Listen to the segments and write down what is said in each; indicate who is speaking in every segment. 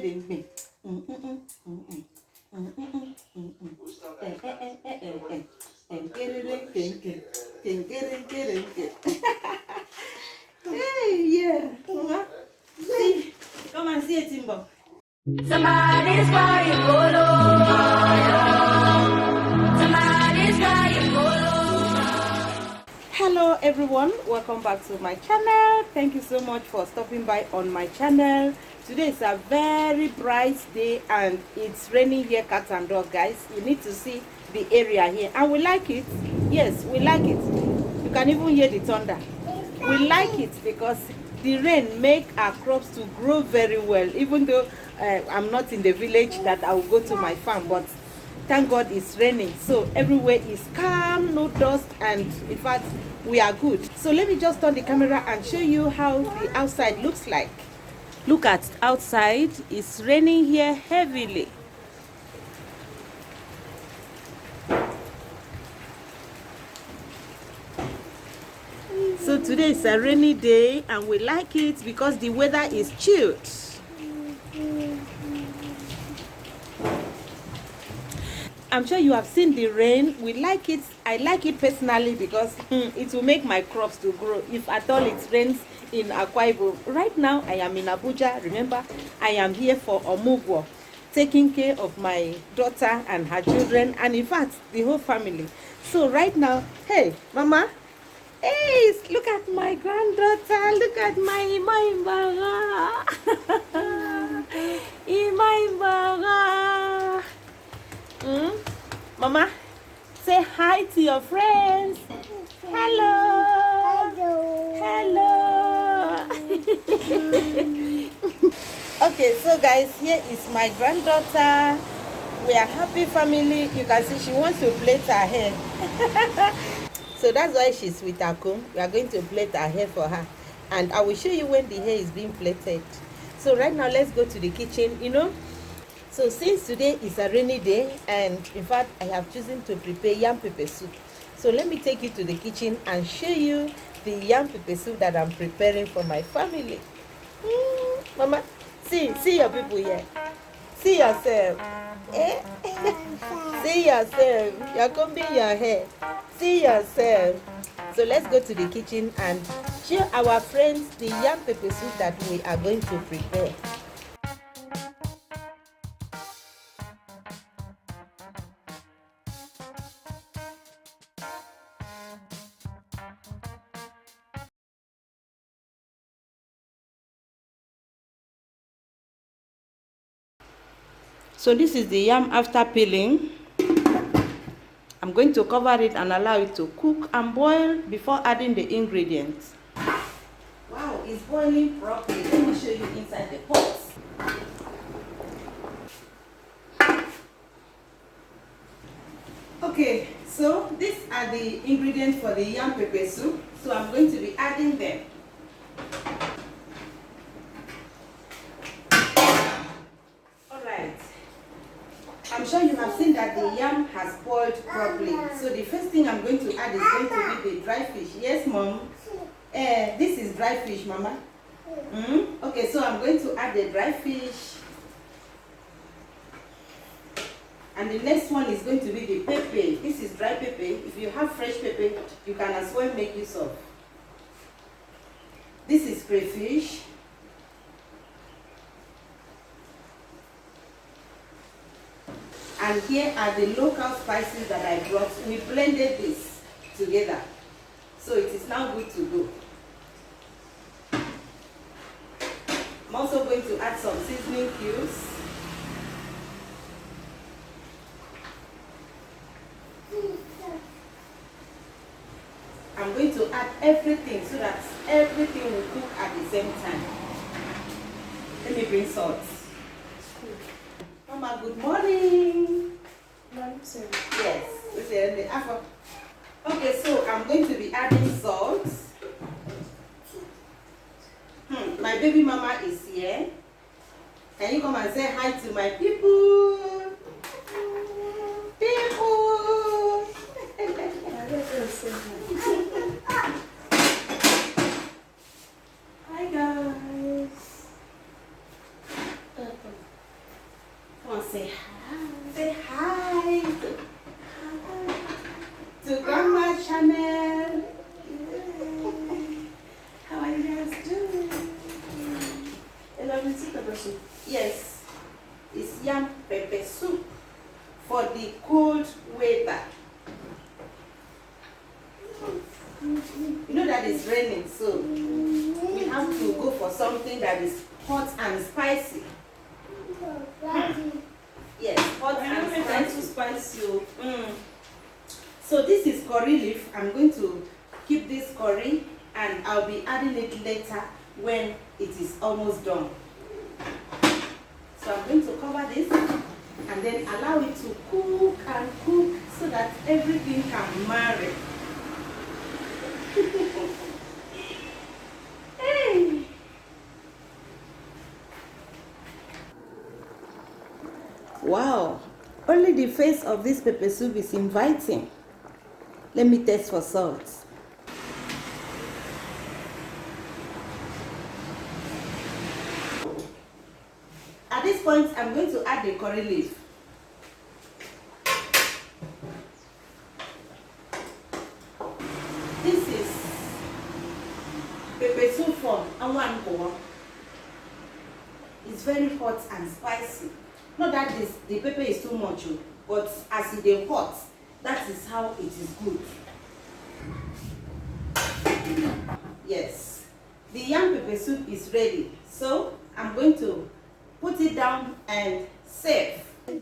Speaker 1: Hey, yeah. See, come and see it, Timbo.
Speaker 2: Somebody's crying, Bolo. Somebody's crying, Bolo.
Speaker 1: Hello everyone, welcome back to my channel. Thank you so much for stopping by on my channel. Today is a very bright day and it's raining here, cat and dog, guys. You need to see the area here, and we like it. Yes, we like it. You can even hear the thunder. We like it because the rain make our crops to grow very well, even though I'm not in the village that I will go to my farm, but thank God it's raining, so everywhere is calm, no dust, and in fact we are good. So let me just turn the camera and show you how the outside looks like. Look at outside, it's raining here heavily. So today is a rainy day and we like it because the weather is chilled. I'm sure you have seen the rain. We like it. I like it personally because it will make my crops to grow if at all it rains in Akwa Ibom. Right now I am in Abuja. Remember, I am here for Omugwo, taking care of my daughter and her children, and in fact the whole family. So right now, hey mama, hey, look at my granddaughter, look at my Imaimbara. Mama, say hi to your friends. Hello. Hello. Okay, so guys, here is my granddaughter. We are happy family. You can see she wants to plait her hair. So that's why she's with her comb. We are going to plait her hair for her, and I will show you when the hair is being plaited. So right now let's go to the kitchen. So since today is a rainy day, and in fact I have chosen to prepare yam pepper soup, so let me take you to the kitchen and show you the yam pepper soup that I'm preparing for my family. Mama, see your people here. See yourself. Eh? See yourself. You're combing your hair. See yourself. So let's go to the kitchen and show our friends the yam pepper soup that we are going to prepare. So this is the yam after peeling. I'm going to cover it and allow it to cook and boil before adding the ingredients. Wow, it's boiling properly. Let me show you inside the pot. Okay, so these are the ingredients for the yam pepper soup. So I'm going to be adding them. I'm sure you have seen that the yam has boiled properly. So the first thing I'm going to add is going to be the dry fish. Yes, Mom? This is dry fish, Mama. Okay, so I'm going to add the dry fish. And the next one is going to be the pepper. This is dry pepper. If you have fresh pepper, you can as well make use of. This is crayfish. And here are the local spices that I brought. We blended this together. So it is now good to go. I'm also going to add some seasoning cubes. I'm going to add everything so that everything will cook at the same time. Let me bring salt. Mama, good morning.
Speaker 3: Morning, sir.
Speaker 1: Yes. Okay, so I'm going to be adding salt. My baby mama is here. Can you come and say hi to my people? People. Hi guys. on, say hi. Say hi to Grandma Chanel. How are you guys doing? Let me see pepper soup. Yes, it's yam pepper soup for the cold weather. You know that it's raining, so we have to go for something that is hot and spicy. Yes, hot and spicy. So this is curry leaf. I'm going to keep this curry and I'll be adding it later when it is almost done. So I'm going to cover this and then allow it to cook and cook so that everything can marry. Hey. Wow, only the face of this pepper soup is inviting. Let me taste for salt. At this point, I'm going to add the curry leaf. This is pepper soup from Anwanko. It's very hot and spicy. Not that the pepper is too much, but as it is hot, that is how it is good. Yes, the yam pepper soup is ready. So I'm going to put it down and serve. Hey,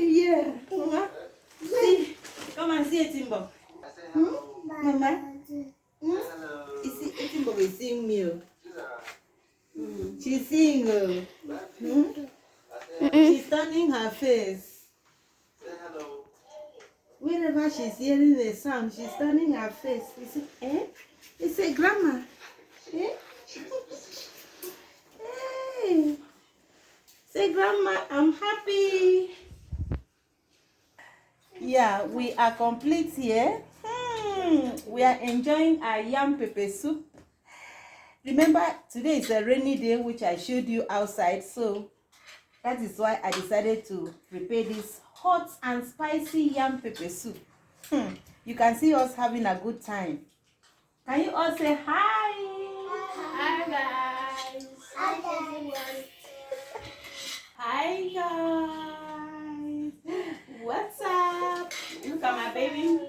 Speaker 1: yeah. Mama. See, come and see Etimbo. Mama. You see, Etimbo is seeing me. She's seeing. She's turning her face. Whenever she's hearing the sound, she's turning her face. You see, eh? You say, Grandma. Eh? Hey. Say, Grandma, I'm happy. Yeah, we are complete here. We are enjoying our yam pepper soup. Remember, today is a rainy day, which I showed you outside. So that is why I decided to prepare this hot and spicy yam pepper soup. You can see us having a good time. Can you all say hi?
Speaker 2: Hi guys. Hi guys.
Speaker 1: Hi guys. What's up?
Speaker 2: Look at my baby.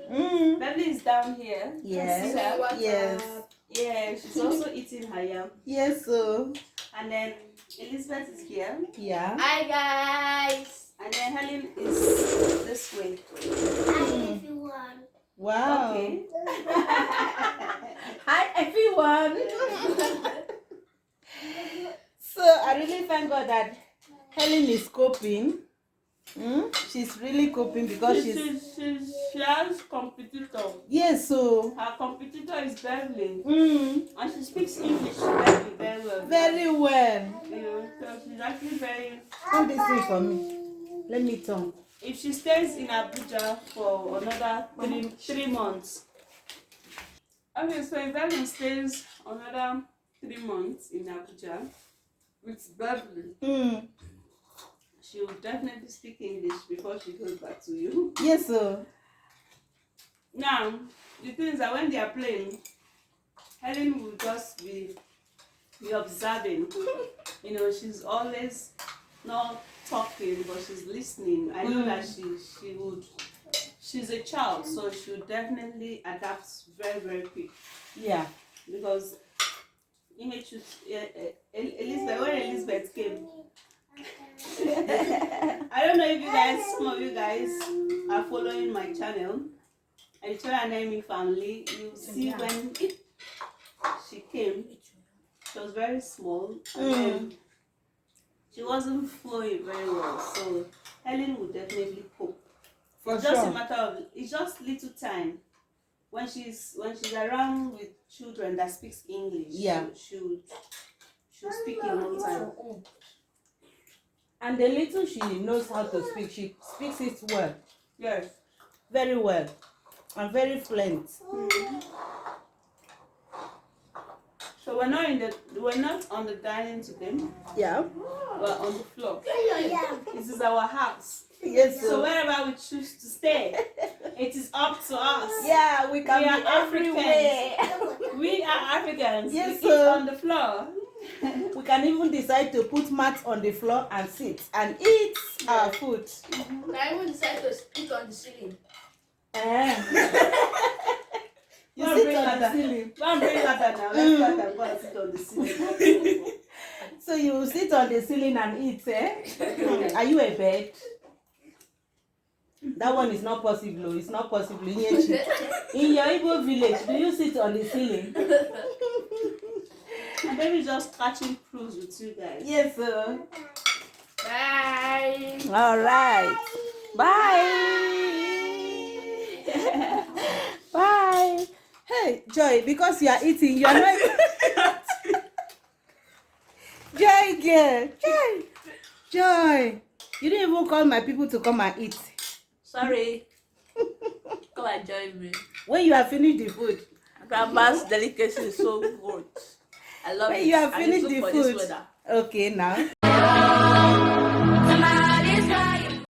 Speaker 2: Baby is down here.
Speaker 1: Yes.
Speaker 2: What's
Speaker 1: Yes.
Speaker 2: up? Yeah, she's also eating her yam.
Speaker 1: Yes, so.
Speaker 2: And then Elizabeth is here.
Speaker 1: Yeah.
Speaker 2: Hi guys. And then Helen is this way. Hi everyone.
Speaker 1: Wow.
Speaker 2: Okay.
Speaker 1: Hi everyone. So I really thank God that Helen is coping. She's really coping because
Speaker 2: She has competitor.
Speaker 1: Yes, so
Speaker 2: Her competitor is Beverly. And she speaks English very, very well.
Speaker 1: Very well.
Speaker 2: You know, so she's actually very.
Speaker 1: Hold this thing for me. Let me turn.
Speaker 2: If she stays in Abuja for another three months. Okay, so if Beverly stays another 3 months in Abuja with Beverly, she will definitely speak English before she goes back to you.
Speaker 1: Yes, sir.
Speaker 2: Now, the thing is that when they are playing, Helen will just be observing. You know, she's always not talking, but she's listening. I know that she's a child, so she will definitely adapt very, very quick.
Speaker 1: Yeah.
Speaker 2: Because Elizabeth, when Elizabeth came, I don't know if some of you guys are following my channel, and channel naming family, you see when she came, she was very small, and then she wasn't flowing very well, so Helen would definitely cope. It's just a matter of, it's just little time. When she's around with children that speaks English,
Speaker 1: yeah,
Speaker 2: she'll speak in no time.
Speaker 1: And the little she knows how to speak, she speaks it well.
Speaker 2: Yes.
Speaker 1: Very well. and very fluent.
Speaker 2: So we're not on the dining today.
Speaker 1: Yeah.
Speaker 2: We're on the floor. This is our house.
Speaker 1: Yes,
Speaker 2: So
Speaker 1: sir.
Speaker 2: wherever we choose to stay, it is up to us.
Speaker 1: Yeah, we can
Speaker 2: We
Speaker 1: be
Speaker 2: are
Speaker 1: everywhere.
Speaker 2: We are Africans.
Speaker 1: Yes,
Speaker 2: We eat
Speaker 1: sir.
Speaker 2: on the floor.
Speaker 1: We can even decide to put mats on the floor and sit and eat our food.
Speaker 3: I even decide to sit on the ceiling.
Speaker 1: You sit on the ceiling.
Speaker 2: Go and bring that now. Let's start and go and sit on the ceiling.
Speaker 1: So you will sit on the ceiling and eat, eh? Are you a bird? That one is not possible. It's not possible. In your Igbo village, do you sit on the ceiling?
Speaker 2: My baby just catching cruise with you guys.
Speaker 1: Yes, sir.
Speaker 3: Bye.
Speaker 1: All right. Bye. Bye. Hey, Joy, because you are eating, you are not. Joy, girl. Joy. You didn't even call my people to come and eat.
Speaker 3: Sorry. Come and join me.
Speaker 1: When you have finished the food.
Speaker 3: Grandma's delicacy is so good. I love it.
Speaker 1: When you have
Speaker 3: And
Speaker 1: finished
Speaker 3: it's
Speaker 1: the
Speaker 3: good for this
Speaker 1: food.
Speaker 3: weather.
Speaker 1: Okay, now.